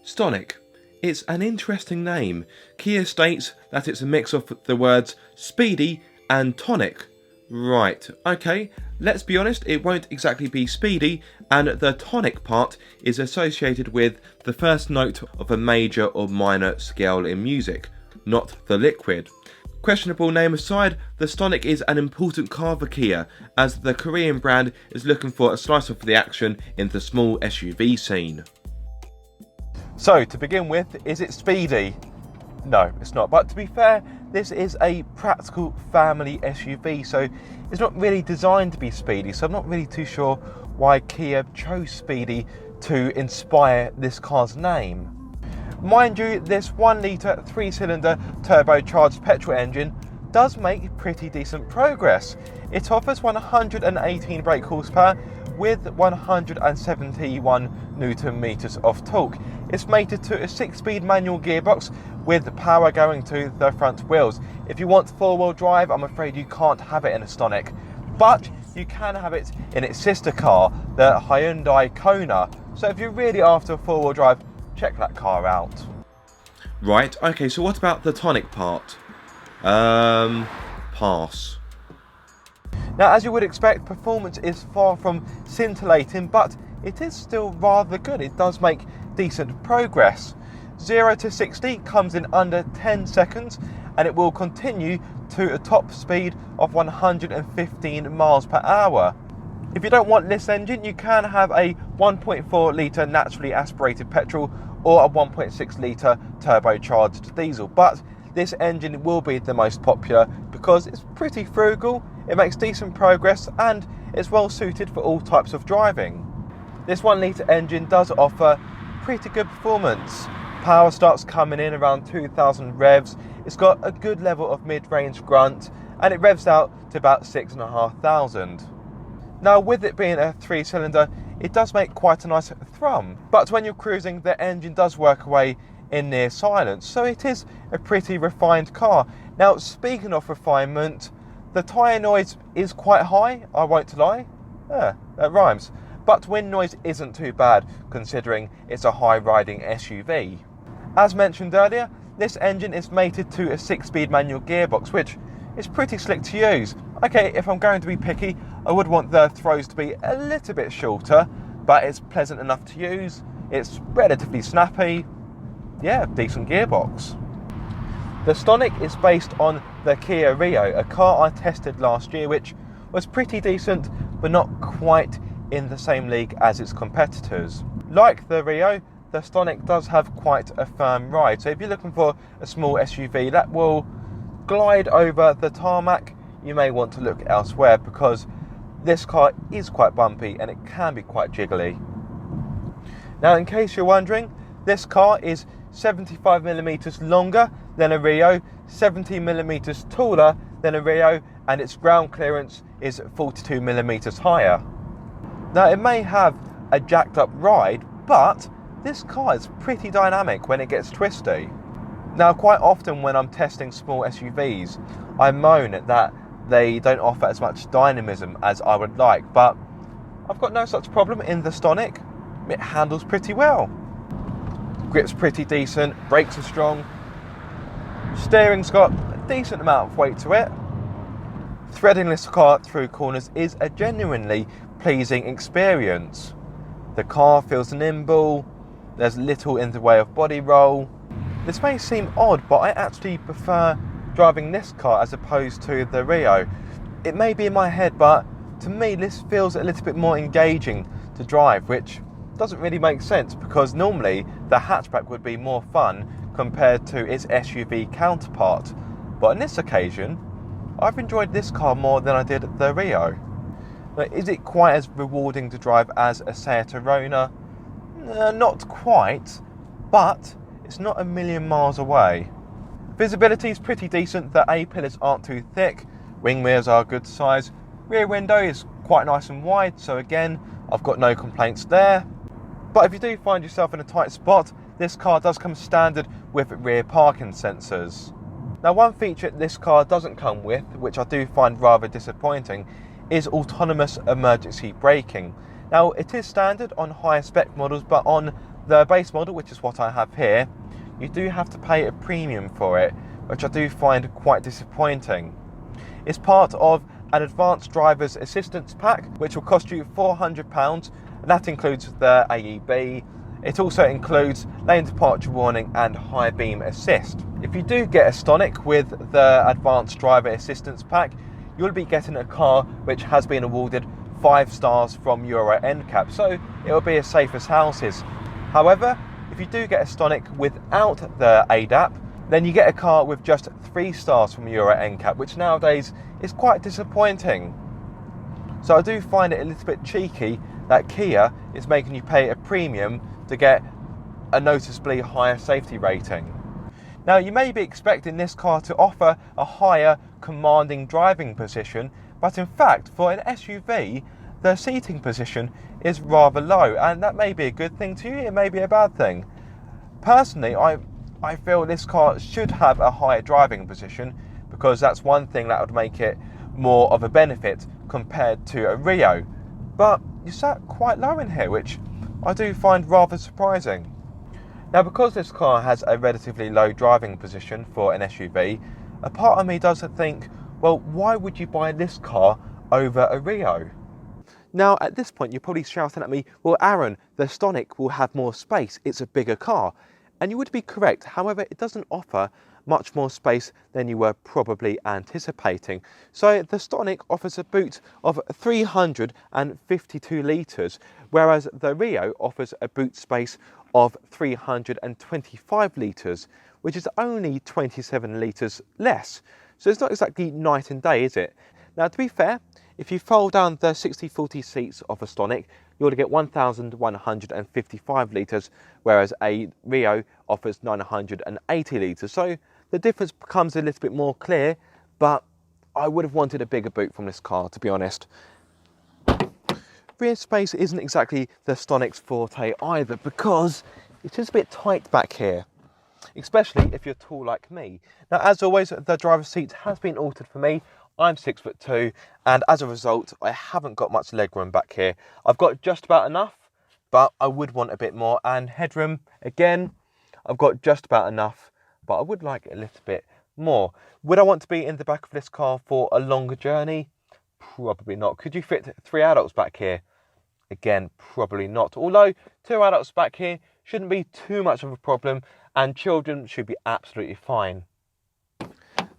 Stonic. It's an interesting name. Kia states that it's a mix of the words speedy and tonic. Right, okay, let's be honest, it won't exactly be speedy, and the tonic part is associated with the first note of a major or minor scale in music, not the liquid. Questionable name aside, the Stonic is an important car for Kia, as the Korean brand is looking for a slice of the action in the small SUV scene. So, to begin with, is it speedy? No, it's not. But to be fair, this is a practical family SUV, so it's not really designed to be speedy. So I'm not really too sure why Kia chose speedy to inspire this car's name. Mind you, this 1 litre 3-cylinder turbocharged petrol engine does make pretty decent progress. It offers 118 brake horsepower with 171 Newton meters of torque. It's mated to a 6-speed manual gearbox with power going to the front wheels. If you want 4-wheel drive, I'm afraid you can't have it in a Stonic, but you can have it in its sister car, the Hyundai Kona. So if you're really after a 4-wheel drive, check that car out. Right, okay, so what about the tonic part? Pass. Now, as you would expect, performance is far from scintillating, but it is still rather good. It does make decent progress. 0 to 60 comes in under 10 seconds, and it will continue to a top speed of 115 miles per hour. If you don't want this engine, you can have a 1.4 litre naturally aspirated petrol or a 1.6 litre turbocharged diesel, but this engine will be the most popular because it's pretty frugal, it makes decent progress, and it's well suited for all types of driving. This 1 litre engine does offer pretty good performance. Power starts coming in around 2,000 revs, it's got a good level of mid-range grunt, and it revs out to about 6,500. Now, with it being a 3-cylinder, it does make quite a nice thrum, but when you're cruising, the engine does work away in near silence, so it is a pretty refined car. Now, speaking of refinement, the tyre noise is quite high, I won't lie. That rhymes. But wind noise isn't too bad, considering it's a high-riding SUV. As mentioned earlier, this engine is mated to a 6-speed manual gearbox, which is pretty slick to use. Okay, if I'm going to be picky, I would want the throws to be a little bit shorter, but it's pleasant enough to use, it's relatively snappy, yeah, decent gearbox. The Stonic is based on the Kia Rio, a car I tested last year, which was pretty decent, but not quite in the same league as its competitors. Like the Rio, the Stonic does have quite a firm ride, so if you're looking for a small SUV that will glide over the tarmac, you may want to look elsewhere, because this car is quite bumpy and it can be quite jiggly. Now, in case you're wondering, this car is 75mm longer than a Rio, 70mm taller than a Rio, and its ground clearance is 42mm higher. Now, it may have a jacked up ride, but this car is pretty dynamic when it gets twisty. Now, quite often when I'm testing small SUVs, I moan that they don't offer as much dynamism as I would like, but I've got no such problem in the Stonic. It handles pretty well. Grip's pretty decent, brakes are strong, steering's got a decent amount of weight to it. Threading this car through corners is a genuinely pleasing experience. The car feels nimble, there's little in the way of body roll. This may seem odd, but I actually prefer driving this car as opposed to the Rio. It may be in my head, but to me this feels a little bit more engaging to drive, which doesn't really make sense because normally the hatchback would be more fun compared to its SUV counterpart. But on this occasion, I've enjoyed this car more than I did the Rio. Now, is it quite as rewarding to drive as a Seat Arona? Not quite, but it's not a million miles away. Visibility is pretty decent, the A-pillars aren't too thick, wing mirrors are a good size, rear window is quite nice and wide, so again, I've got no complaints there. But if you do find yourself in a tight spot, this car does come standard with rear parking sensors. Now, one feature this car doesn't come with, which I do find rather disappointing, is autonomous emergency braking. Now, it is standard on higher spec models, but on The base model, which is what I have here, you do have to pay a premium for it, which I do find quite disappointing. It's part of an advanced driver's assistance pack, which will cost you £400, and that includes the AEB. It also includes lane departure warning and high beam assist. If you do get a Stonic with the advanced driver assistance pack, you'll be getting a car which has been awarded 5 stars from Euro NCAP, so it will be as safe as houses. However, if you do get a Stonic without the ADAP, then you get a car with just 3 stars from Euro NCAP, which nowadays is quite disappointing. So I do find it a little bit cheeky that Kia is making you pay a premium to get a noticeably higher safety rating. Now, you may be expecting this car to offer a higher commanding driving position, but in fact for an SUV the seating position is rather low, and that may be a good thing to you, it may be a bad thing. Personally, I feel this car should have a higher driving position, because that's one thing that would make it more of a benefit compared to a Rio. But you sat quite low in here, which I do find rather surprising. Now, because this car has a relatively low driving position for an SUV, a part of me does think, well, why would you buy this car over a Rio? Now, at this point, you're probably shouting at me, well, Aaron, the Stonic will have more space, it's a bigger car. And you would be correct, however, it doesn't offer much more space than you were probably anticipating. So the Stonic offers a boot of 352 litres, whereas the Rio offers a boot space of 325 litres, which is only 27 litres less. So it's not exactly night and day, is it? Now, to be fair, if you fold down the 60-40 seats of a Stonic, you're going to get 1,155 litres, whereas a Rio offers 980 litres. So the difference becomes a little bit more clear, but I would have wanted a bigger boot from this car, to be honest. Rear space isn't exactly the Stonic's forte either, because it's just a bit tight back here, especially if you're tall like me. Now, as always, the driver's seat has been altered for me. I'm 6'2", and as a result, I haven't got much legroom back here. I've got just about enough, but I would want a bit more. And headroom, again, I've got just about enough, but I would like a little bit more. Would I want to be in the back of this car for a longer journey? Probably not. Could you fit 3 adults back here? Again, probably not. Although 2 adults back here shouldn't be too much of a problem, and children should be absolutely fine.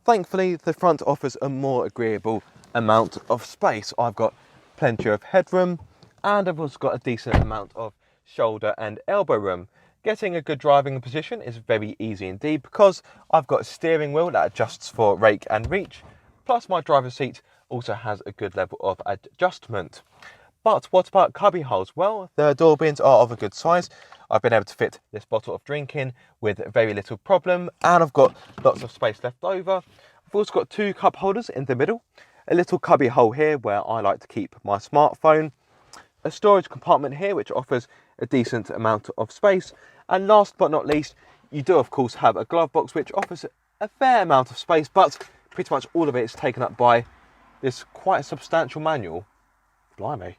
Thankfully, the front offers a more agreeable amount of space. I've got plenty of headroom, and I've also got a decent amount of shoulder and elbow room. Getting a good driving position is very easy indeed, because I've got a steering wheel that adjusts for rake and reach, plus my driver's seat also has a good level of adjustment. But what about cubby holes? Well, the door bins are of a good size. I've been able to fit this bottle of drink in with very little problem, and I've got lots of space left over. I've also got 2 cup holders in the middle, a little cubby hole here where I like to keep my smartphone, a storage compartment here which offers a decent amount of space, and last but not least, you do of course have a glove box which offers a fair amount of space, but pretty much all of it is taken up by this quite substantial manual. Blimey.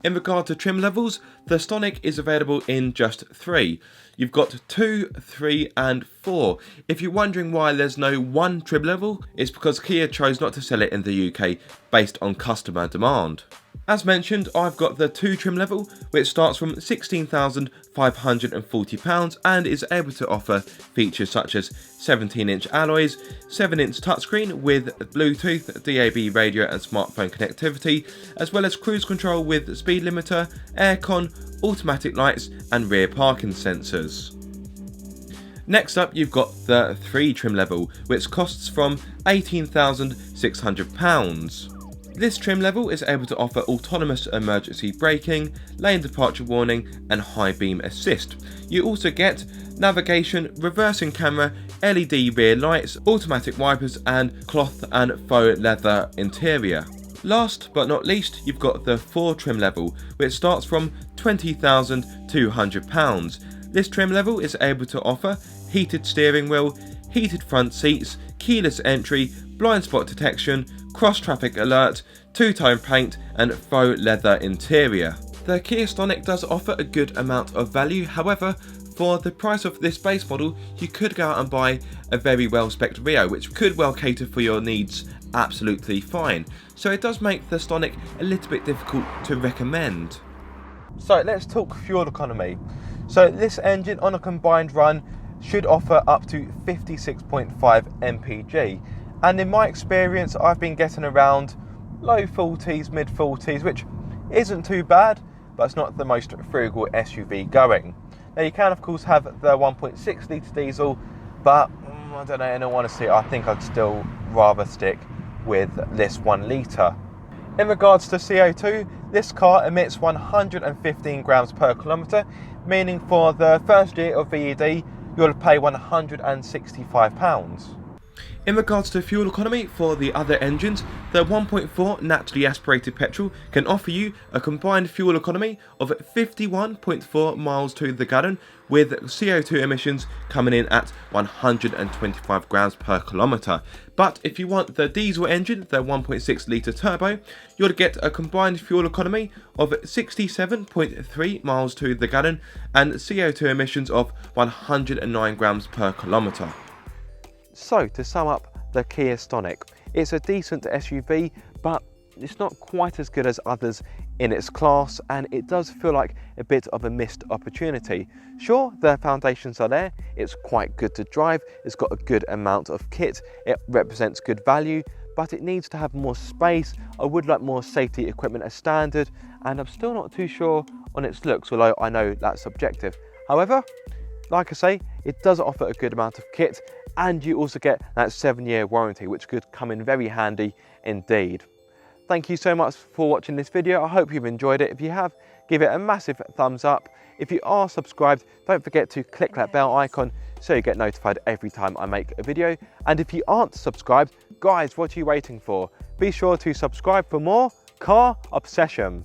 In regard to trim levels, the Stonic is available in just 3. You've got 2, 3 and 4. If you're wondering why there's no 1 trim level, it's because Kia chose not to sell it in the UK based on customer demand. As mentioned, I've got the 2 trim level, which starts from £16,540 and is able to offer features such as 17-inch alloys, 7-inch touchscreen with Bluetooth, DAB radio and smartphone connectivity, as well as cruise control with speed limiter, aircon, automatic lights and rear parking sensors. Next up, you've got the 3 trim level, which costs from £18,600. This trim level is able to offer autonomous emergency braking, lane departure warning and high beam assist. You also get navigation, reversing camera, LED rear lights, automatic wipers and cloth and faux leather interior. Last but not least, you've got the 4 trim level, which starts from £20,200. This trim level is able to offer heated steering wheel, heated front seats, keyless entry, blind spot detection, cross traffic alert, 2-tone paint and faux leather interior. The Kia Stonic does offer a good amount of value, however, for the price of this base model, you could go out and buy a very well spec'd Rio, which could well cater for your needs absolutely fine. So it does make the Stonic a little bit difficult to recommend. So let's talk fuel economy. So this engine on a combined run should offer up to 56.5 mpg, and in my experience I've been getting around low 40s, mid 40s, which isn't too bad, but it's not the most frugal SUV going. Now you can of course have the 1.6 litre diesel, but I don't know, in all honesty I think I'd still rather stick with this 1 litre. In regards to CO2, this car emits 115 grams per kilometre, meaning for the first year of VED you'll pay £165. In regards to fuel economy for the other engines, the 1.4 naturally aspirated petrol can offer you a combined fuel economy of 51.4 miles to the gallon, with CO2 emissions coming in at 125 grams per kilometre. But if you want the diesel engine, the 1.6 litre turbo, you'll get a combined fuel economy of 67.3 miles to the gallon and CO2 emissions of 109 grams per kilometre. So to sum up the Kia Stonic, it's a decent SUV, but it's not quite as good as others in its class, and it does feel like a bit of a missed opportunity. Sure, the foundations are there, it's quite good to drive, it's got a good amount of kit, it represents good value, but it needs to have more space. I would like more safety equipment as standard, and I'm still not too sure on its looks, although I know that's subjective. However, like I say, it does offer a good amount of kit, and you also get that 7-year warranty, which could come in very handy indeed. Thank you so much for watching this video. I hope you've enjoyed it. If you have, give it a massive thumbs up. If you are subscribed, don't forget to click that bell icon so you get notified every time I make a video. And if you aren't subscribed, guys, what are you waiting for? Be sure to subscribe for more car obsession.